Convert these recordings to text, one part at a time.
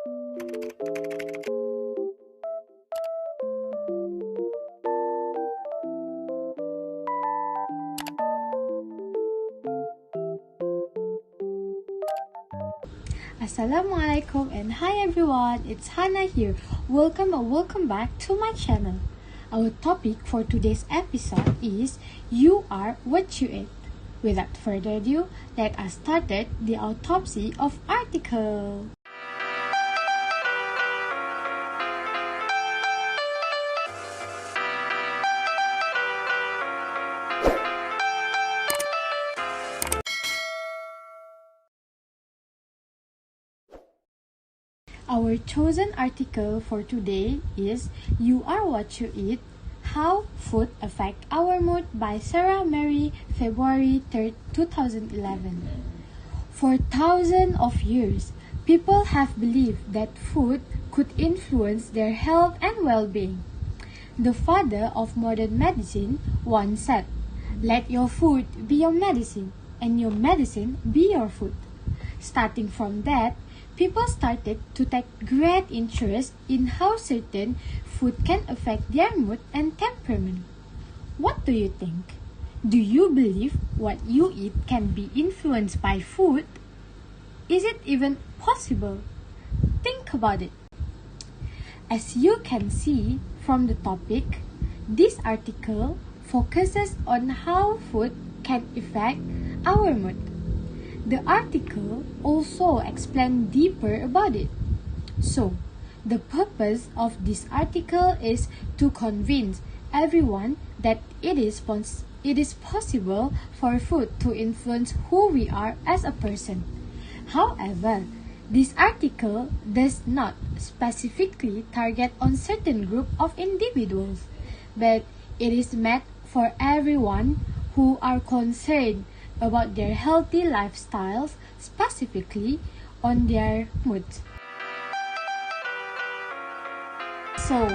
Assalamualaikum and hi everyone, it's Hana here. Welcome back to my channel. Our topic for today's episode is You Are What You Eat. Without further ado, let us start the autopsy of article. Our chosen article for today is You Are What You Eat, How Food Affect Our Mood by Sarah Mary, February 3, 2011. For thousands of years, people have believed that food could influence their health and well-being. The father of modern medicine once said, "Let your food be your medicine, and your medicine be your food." Starting from that, people started to take great interest in how certain food can affect their mood and temperament. What do you think? Do you believe what you eat can be influenced by food? Is it even possible? Think about it. As you can see from the topic, this article focuses on how food can affect our mood. The article also explains deeper about it. So, the purpose of this article is to convince everyone that it is possible for food to influence who we are as a person. However, this article does not specifically target on certain group of individuals, but it is meant for everyone who are concerned about their healthy lifestyles, specifically on their mood. So,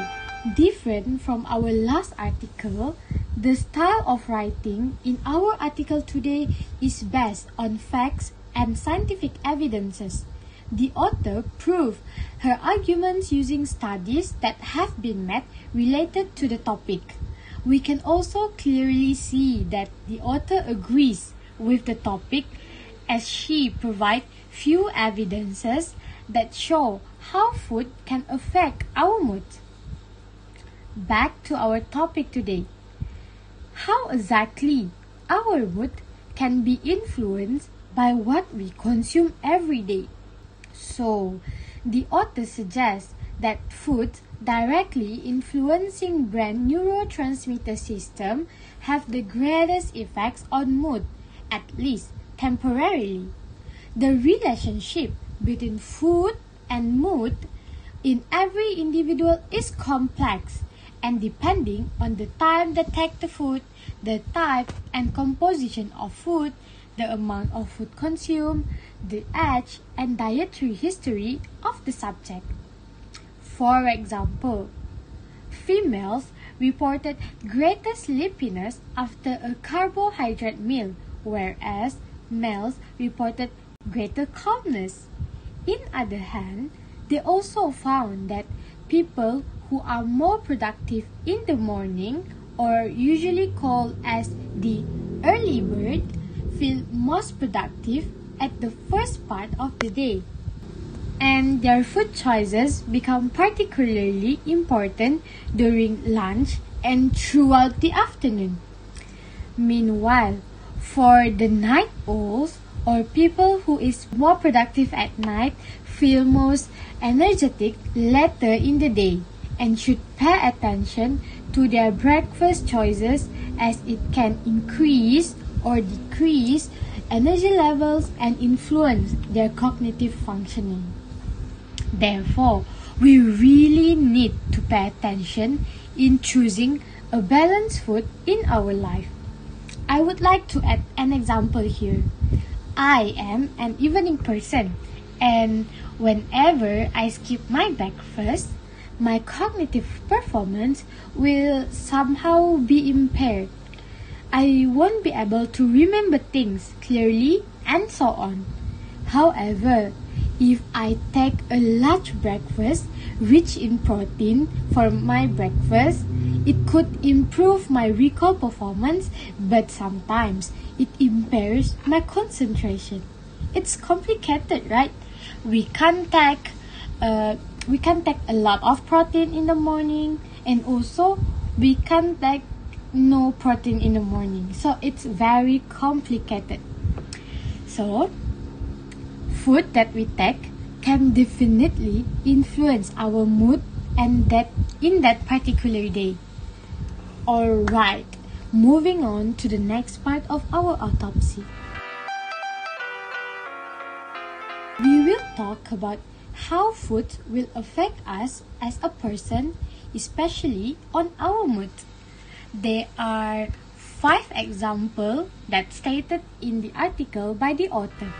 different from our last article, the style of writing in our article today is based on facts and scientific evidences. The author proved her arguments using studies that have been made related to the topic. We can also clearly see that the author agrees with the topic as she provides few evidences that show how food can affect our mood. Back to our topic today. How exactly our mood can be influenced by what we consume every day? So, the author suggests that foods directly influencing brain neurotransmitter system have the greatest effects on mood, at least temporarily. The relationship between food and mood in every individual is complex, and depending on the time they take the food, the type and composition of food, the amount of food consumed, the age and dietary history of the subject. For example, females reported greater sleepiness after a carbohydrate meal, whereas males reported greater calmness. In other hand, they also found that people who are more productive in the morning, or usually called as the early bird, feel most productive at the first part of the day, and their food choices become particularly important during lunch and throughout the afternoon. Meanwhile, for the night owls, or people who is more productive at night, feel most energetic later in the day and should pay attention to their breakfast choices, as it can increase or decrease energy levels and influence their cognitive functioning. Therefore, we really need to pay attention in choosing a balanced food in our life. I would like to add an example here. I am an evening person, and whenever I skip my breakfast, my cognitive performance will somehow be impaired. I won't be able to remember things clearly and so on. However, If I take a large breakfast rich in protein for my breakfast, it could improve my recall performance, but sometimes it impairs my concentration. It's complicated, right? We can't take a lot of protein in the morning, and also we can't take no protein in the morning. So it's very complicated. So food that we take can definitely influence our mood and that in that particular day. Alright, moving on to the next part of our autopsy. We will talk about how food will affect us as a person, especially on our mood. There are 5 examples that stated in the article by the author.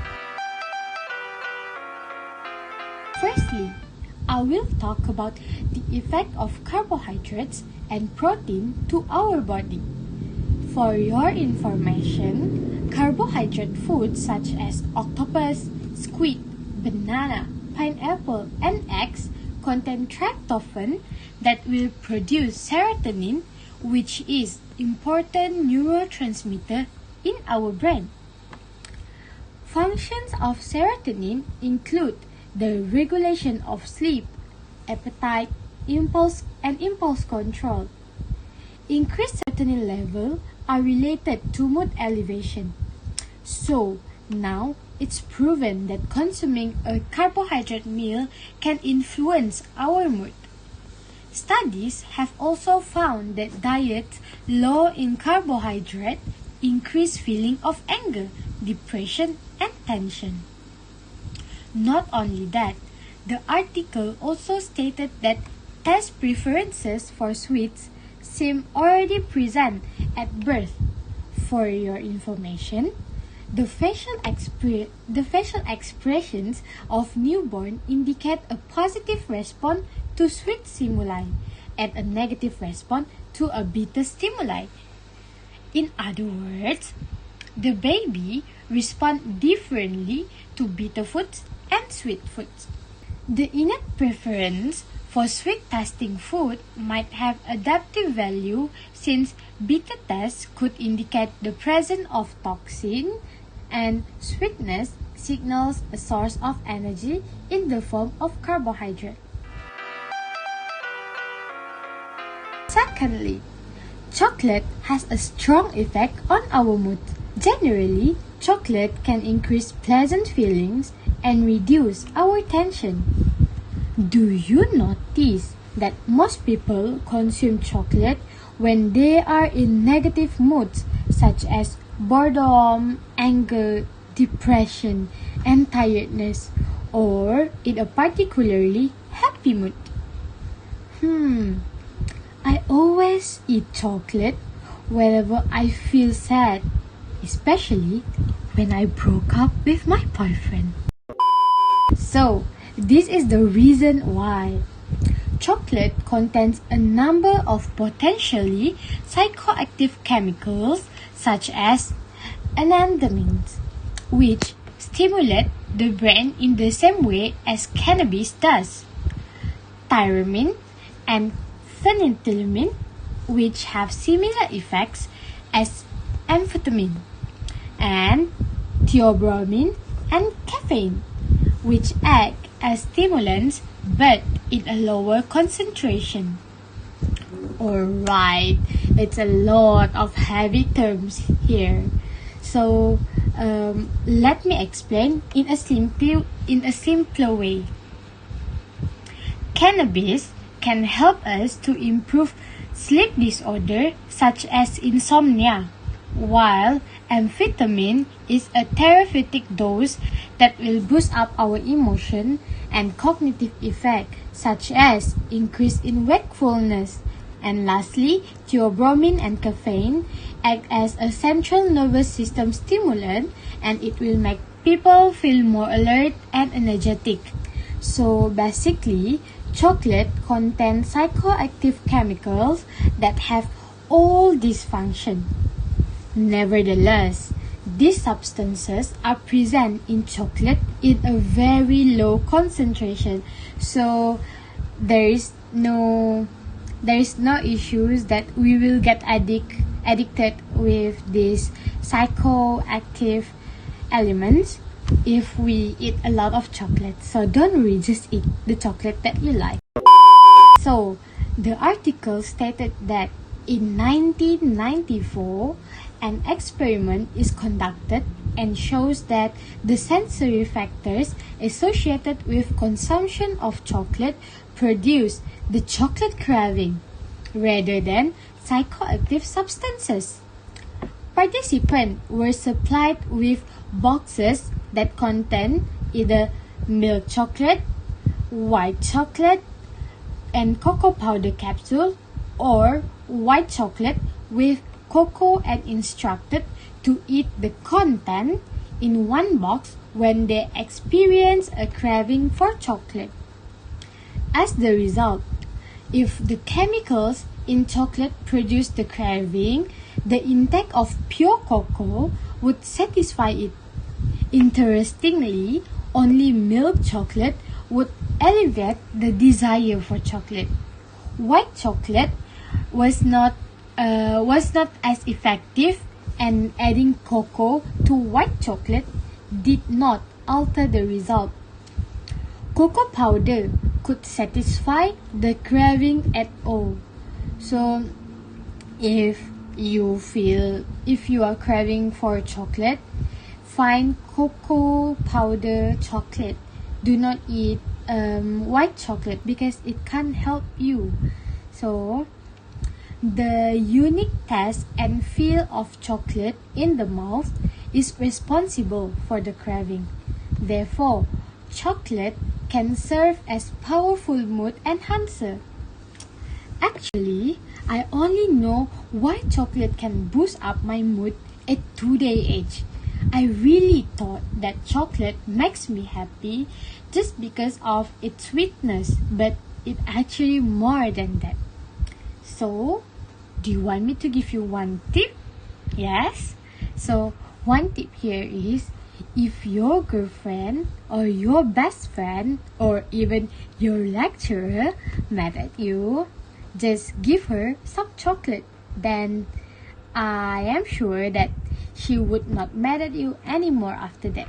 Firstly, I will talk about the effect of carbohydrates and protein to our body. For your information, carbohydrate foods such as octopus, squid, banana, pineapple, and eggs contain tryptophan that will produce serotonin, which is important neurotransmitter in our brain. Functions of serotonin include the regulation of sleep, appetite, impulse control. Increased serotonin level are related to mood elevation. So now it's proven that consuming a carbohydrate meal can influence our mood. Studies have also found that diets low in carbohydrate increase feeling of anger, depression, and tension. Not only that, the article also stated that taste preferences for sweets seem already present at birth. For your information, the facial expressions of newborn indicate a positive response to sweet stimuli and a negative response to a bitter stimuli. In other words, the baby responds differently to bitter foods and sweet foods. The innate preference for sweet-tasting food might have adaptive value since bitter taste could indicate the presence of toxin, and sweetness signals a source of energy in the form of carbohydrate. Secondly, chocolate has a strong effect on our mood. Generally, chocolate can increase pleasant feelings and reduce our tension. Do you notice that most people consume chocolate when they are in negative moods such as boredom, anger, depression, and tiredness, or in a particularly happy mood? I always eat chocolate whenever I feel sad, especially when I broke up with my boyfriend. So, this is the reason why. Chocolate contains a number of potentially psychoactive chemicals such as anandamines, which stimulate the brain in the same way as cannabis does, tyramine and phenethylamine, which have similar effects as amphetamine, and theobromine and caffeine, which act as stimulants but in a lower concentration. Alright, it's a lot of heavy terms here. So let me explain in a simpler way. Cannabis can help us to improve sleep disorder such as insomnia, while amphetamine is a therapeutic dose that will boost up our emotion and cognitive effect such as increase in wakefulness. And lastly, theobromine and caffeine act as a central nervous system stimulant, and it will make people feel more alert and energetic. So basically, chocolate contains psychoactive chemicals that have all these functions. Nevertheless, these substances are present in chocolate in a very low concentration. So there is no issues that we will get addicted with these psychoactive elements if we eat a lot of chocolate. So don't worry, just eat the chocolate that you like. So the article stated that in 1994, an experiment is conducted and shows that the sensory factors associated with consumption of chocolate produce the chocolate craving rather than psychoactive substances. Participants were supplied with boxes that contain either milk chocolate, white chocolate, and cocoa powder capsule, or white chocolate with cocoa, and instructed to eat the content in one box when they experience a craving for chocolate. As the result, if the chemicals in chocolate produce the craving, the intake of pure cocoa would satisfy it. Interestingly, only milk chocolate would alleviate the desire for chocolate. White chocolate was not as effective, and adding cocoa to white chocolate did not alter the result. Cocoa powder could satisfy the craving at all. So if you are craving for chocolate, find cocoa powder chocolate. Do not eat white chocolate because it can't help you. So the unique taste and feel of chocolate in the mouth is responsible for the craving. Therefore, chocolate can serve as powerful mood enhancer. Actually, I only know why chocolate can boost up my mood at today's age. I really thought that chocolate makes me happy just because of its sweetness, but it's actually more than that. So, do you want me to give you one tip? Yes? So, one tip here is, if your girlfriend or your best friend or even your lecturer mad at you, just give her some chocolate. Then I am sure that she would not mad at you anymore after that.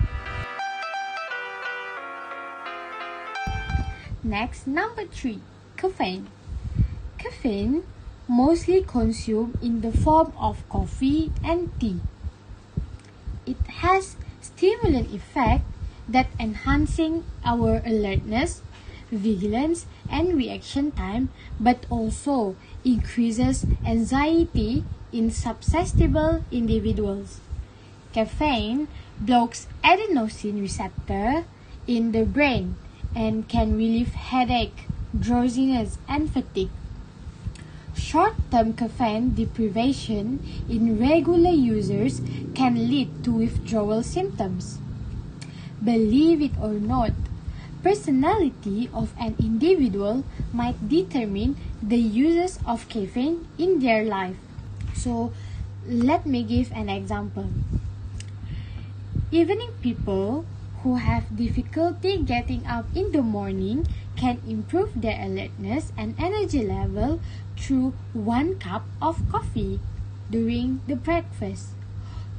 Next, number 3, caffeine. Caffeine mostly consumed in the form of coffee and tea. It has stimulant effect that enhancing our alertness, vigilance, and reaction time, but also increases anxiety in susceptible individuals. Caffeine blocks adenosine receptor in the brain and can relieve headache, drowsiness, and fatigue. Short-term caffeine deprivation in regular users can lead to withdrawal symptoms. Believe it or not, personality of an individual might determine the uses of caffeine in their life. So, let me give an example. Evening people who have difficulty getting up in the morning can improve their alertness and energy level through 1 cup of coffee during the breakfast.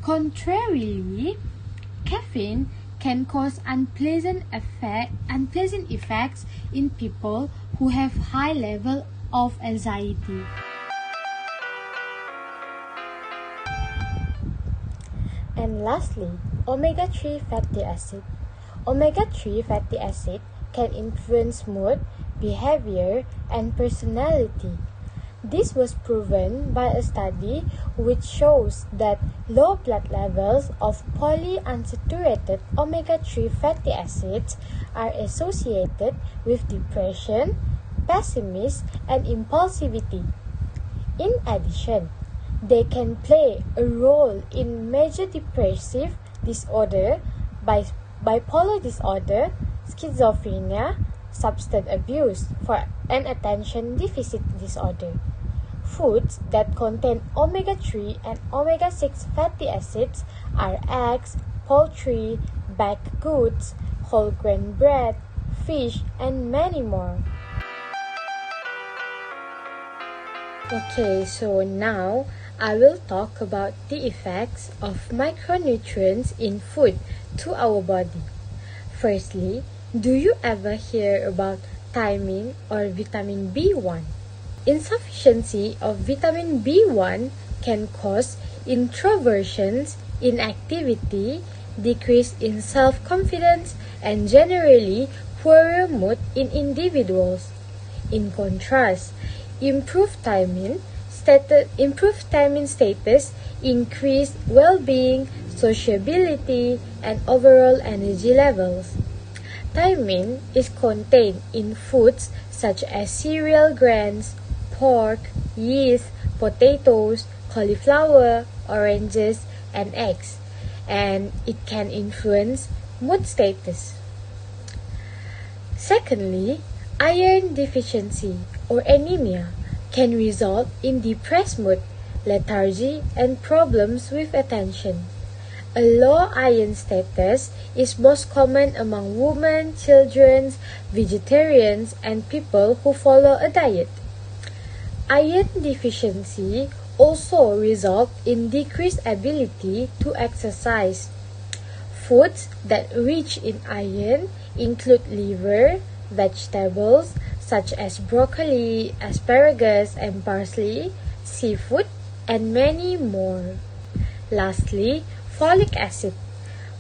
Contrarily, caffeine can cause unpleasant effects in people who have high level of anxiety. And lastly, omega-3 fatty acid. Omega-3 fatty acid can influence mood, behavior, and personality. This was proven by a study which shows that low blood levels of polyunsaturated omega-3 fatty acids are associated with depression, pessimism, and impulsivity. In addition, they can play a role in major depressive disorder, bipolar disorder, schizophrenia, substance abuse, and attention deficit disorder. Foods that contain omega-3 and omega-6 fatty acids are eggs, poultry, baked goods, whole grain bread, fish, and many more. Okay, so now I will talk about the effects of micronutrients in food to our body. Firstly, do you ever hear about thiamine or vitamin B1? Insufficiency of vitamin B1 can cause introversions, inactivity, decrease in self-confidence, and generally poorer mood in individuals. In contrast, improved thiamine status, increased well-being, sociability, and overall energy levels. Thiamine is contained in foods such as cereal grains, pork, yeast, potatoes, cauliflower, oranges, and eggs, and it can influence mood status. Secondly, iron deficiency or anemia can result in depressed mood, lethargy, and problems with attention. A low iron status is most common among women, children, vegetarians, and people who follow a diet. Iron deficiency also results in decreased ability to exercise. Foods that rich in iron include liver, vegetables such as broccoli, asparagus, and parsley, seafood, and many more. Lastly, folic acid.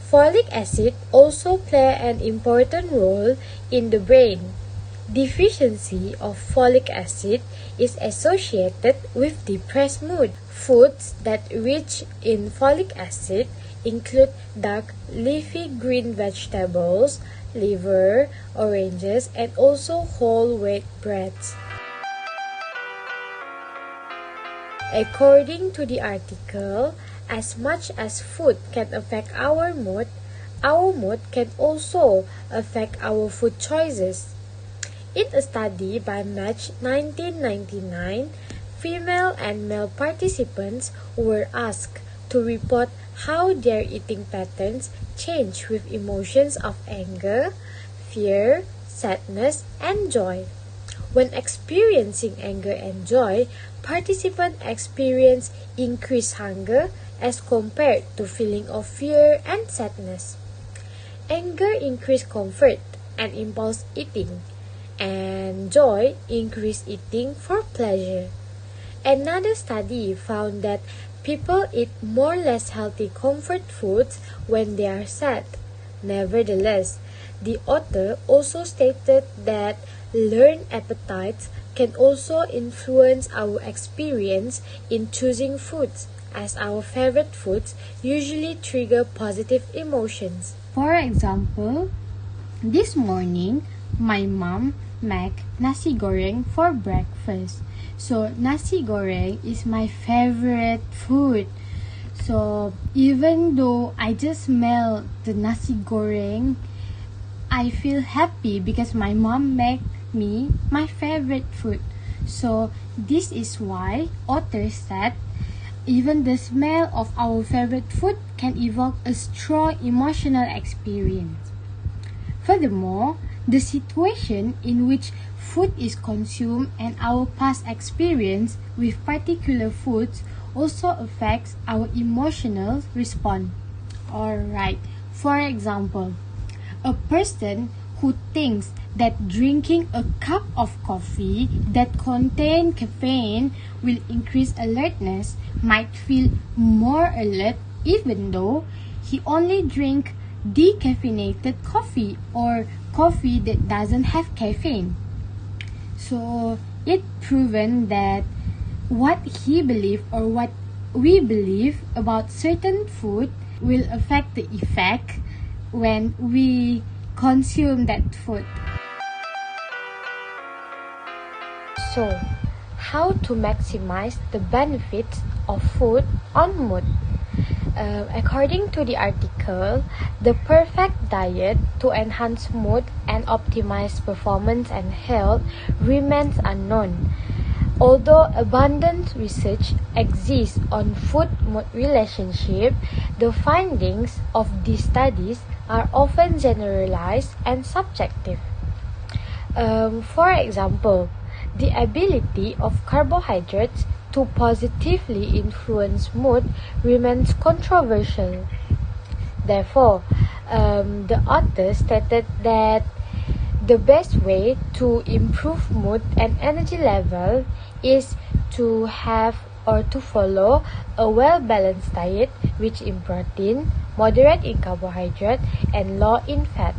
Folic acid also play an important role in the brain. Deficiency of folic acid is associated with depressed mood. Foods that rich in folic acid include dark leafy green vegetables, liver, oranges, and also whole wheat breads. According to the article, as much as food can affect our mood can also affect our food choices. In a study by March 1999, female and male participants were asked to report how their eating patterns change with emotions of anger, fear, sadness, and joy. When experiencing anger and joy, participants experience increased hunger as compared to feeling of fear and sadness. Anger increased comfort and impulse eating, and joy increased eating for pleasure. Another study found that people eat more less healthy comfort foods when they are sad. Nevertheless, the author also stated that learned appetites can also influence our experience in choosing foods, as our favorite foods usually trigger positive emotions. For example, this morning, my mom made nasi goreng for breakfast. So nasi goreng is my favorite food. So even though I just smell the nasi goreng, I feel happy because my mom made me my favorite food. So this is why author said even the smell of our favorite food can evoke a strong emotional experience. Furthermore, the situation in which food is consumed and our past experience with particular foods also affects our emotional response. Alright, for example, a person who thinks that drinking a cup of coffee that contains caffeine will increase alertness might feel more alert even though he only drink decaffeinated coffee or coffee that doesn't have caffeine. So it proven that what he believe or what we believe about certain food will affect the effect when we consume that food. So, how to maximize the benefits of food on mood? According to the article, the perfect diet to enhance mood and optimize performance and health remains unknown. Although abundant research exists on food-mood relationship, the findings of these studies are often generalized and subjective. For example, the ability of carbohydrates to positively influence mood remains controversial. Therefore, the author stated that the best way to improve mood and energy level is to have or to follow a well-balanced diet rich in protein, moderate in carbohydrate, and low in fat.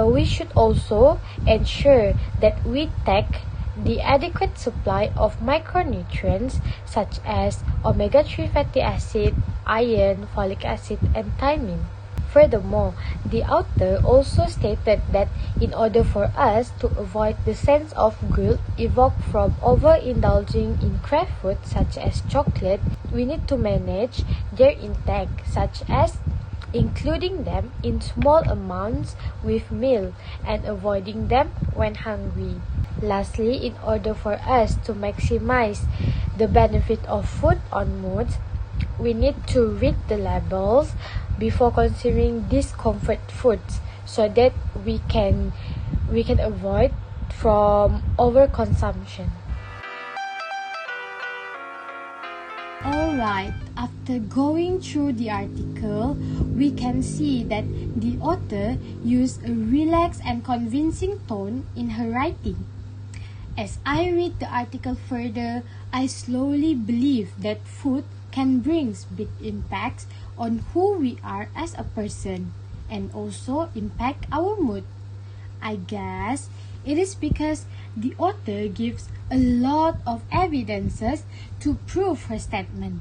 We should also ensure that we take the adequate supply of micronutrients such as omega-3 fatty acid, iron, folic acid, and thiamine. Furthermore, the author also stated that in order for us to avoid the sense of guilt evoked from overindulging in craft food such as chocolate, we need to manage their intake, such as including them in small amounts with meal and avoiding them when hungry. Lastly, in order for us to maximize the benefit of food on mood, we need to read the labels before consuming these comfort foods so that we can avoid from overconsumption. Alright, after going through the article, we can see that the author used a relaxed and convincing tone in her writing. As I read the article further, I slowly believe that food can bring big impacts on who we are as a person and also impact our mood. I guess it is because the author gives a lot of evidences to prove her statement.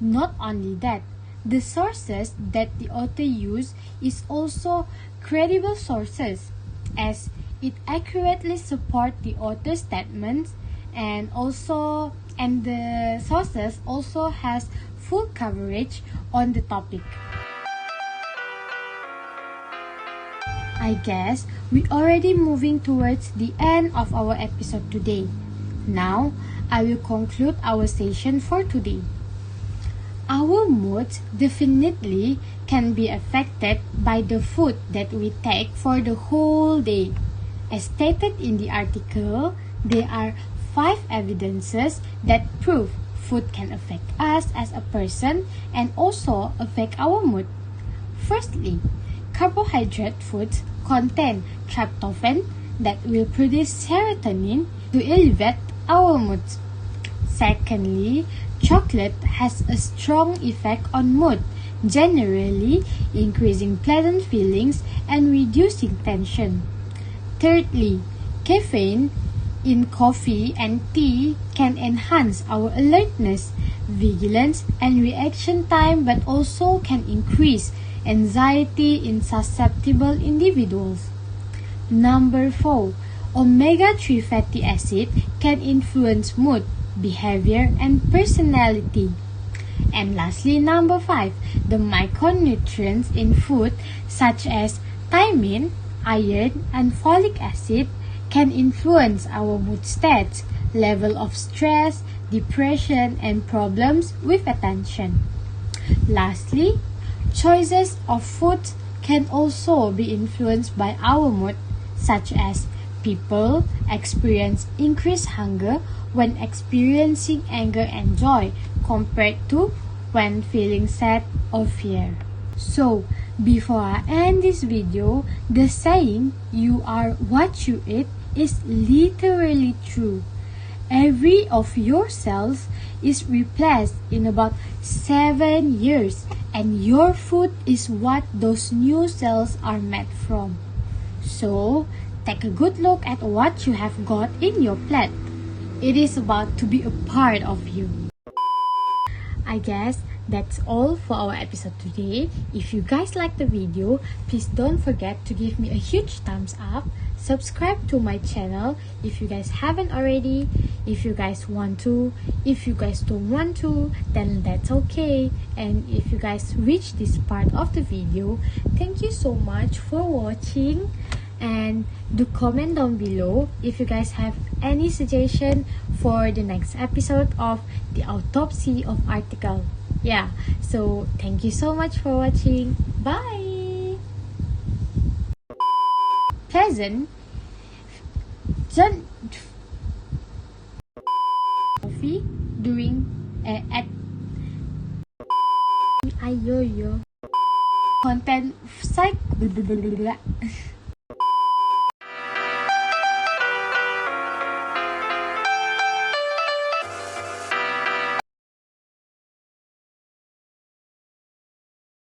Not only that, the sources that the author used is also credible sources, as it accurately supports the author's statements, and the sources also has full coverage on the topic. I guess we already moving towards the end of our episode today. Now, I will conclude our session for today. Our moods definitely can be affected by the food that we take for the whole day. As stated in the article, there are 5 evidences that prove food can affect us as a person and also affect our mood. Firstly, carbohydrate foods contain tryptophan that will produce serotonin to elevate our moods. Secondly, chocolate has a strong effect on mood, generally increasing pleasant feelings and reducing tension. Thirdly, caffeine in coffee and tea can enhance our alertness, vigilance, and reaction time, but also can increase anxiety in susceptible individuals. Number 4. Omega-3 fatty acid can influence mood, behavior, and personality. And lastly, number 5. The micronutrients in food such as thiamine, iron, and folic acid can influence our mood states, level of stress, depression, and problems with attention. Lastly, choices of foods can also be influenced by our mood, such as people experience increased hunger when experiencing anger and joy compared to when feeling sad or fear. So, before I end this video, the saying, "You are what you eat," is literally true. Every of your cells is replaced in about 7 years, and your food is what those new cells are made from. So, take a good look at what you have got in your plate. It is about to be a part of you. I guess that's all for our episode today. If you guys like the video, please don't forget to give me a huge thumbs up. Subscribe to my channel if you guys haven't already. If you guys want to. If you guys don't want to, then that's okay. And if you guys reach this part of the video, thank you so much for watching. and do comment down below if you guys have any suggestion for the next episode of the autopsy of article. Yeah, so thank you so much for watching. Bye. Pleasant John coffee during at ayo yo content psych